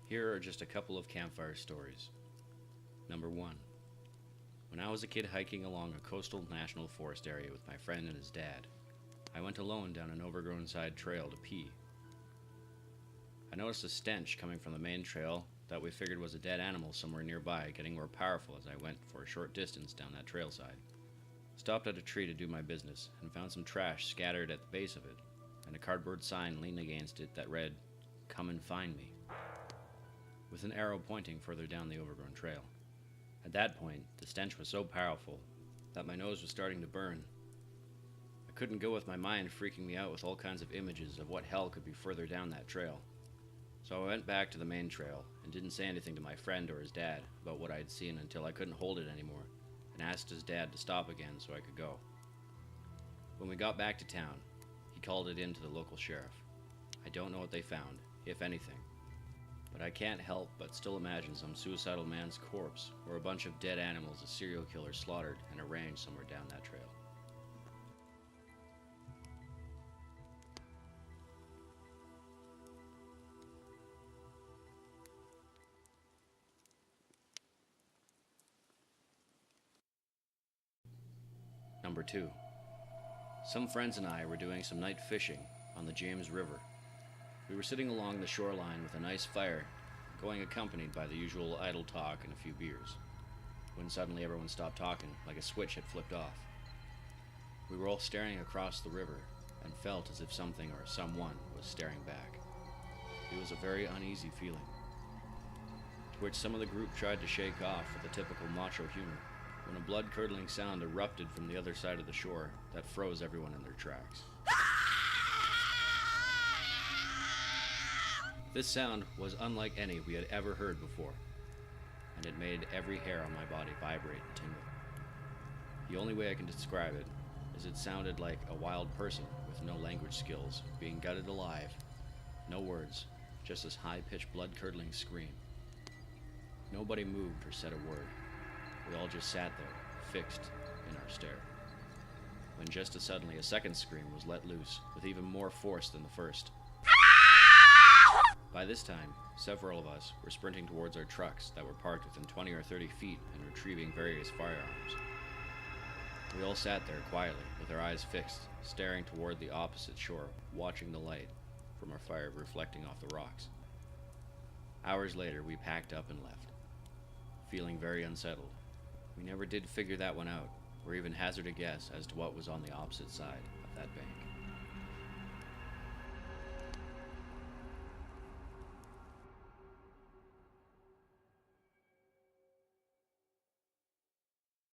Here are just a couple of campfire stories. Number 1. When I was a kid hiking along a coastal national forest area with my friend and his dad, I went alone down an overgrown side trail to pee. I noticed a stench coming from the main trail that we figured was a dead animal somewhere nearby, getting more powerful as I went for a short distance down that trail side. Stopped at a tree to do my business and found some trash scattered at the base of it, and a cardboard sign leaned against it that read, "Come and find me," with an arrow pointing further down the overgrown trail. At that point, the stench was so powerful that my nose was starting to burn. I couldn't go with my mind freaking me out with all kinds of images of what hell could be further down that trail. So I went back to the main trail and didn't say anything to my friend or his dad about what I had seen until I couldn't hold it anymore and asked his dad to stop again so I could go. When we got back to town, he called it in to the local sheriff. I don't know what they found, if anything, but I can't help but still imagine some suicidal man's corpse or a bunch of dead animals a serial killer slaughtered and arranged somewhere down that trail. Number 2. Some friends and I were doing some night fishing on the James River. We were sitting along the shoreline with a nice fire, going accompanied by the usual idle talk and a few beers, when suddenly everyone stopped talking like a switch had flipped off. We were all staring across the river and felt as if something or someone was staring back. It was a very uneasy feeling, to which some of the group tried to shake off with a typical macho humor, when a blood-curdling sound erupted from the other side of the shore that froze everyone in their tracks. This sound was unlike any we had ever heard before, and it made every hair on my body vibrate and tingle. The only way I can describe it is it sounded like a wild person with no language skills being gutted alive. No words, just this high-pitched blood-curdling scream. Nobody moved or said a word. We all just sat there, fixed in our stare, when just as suddenly a second scream was let loose with even more force than the first. By this time, several of us were sprinting towards our trucks that were parked within 20 or 30 feet and retrieving various firearms. We all sat there quietly, with our eyes fixed, staring toward the opposite shore, watching the light from our fire reflecting off the rocks. Hours later, we packed up and left, feeling very unsettled. We never did figure that one out, or even hazard a guess as to what was on the opposite side of that bank.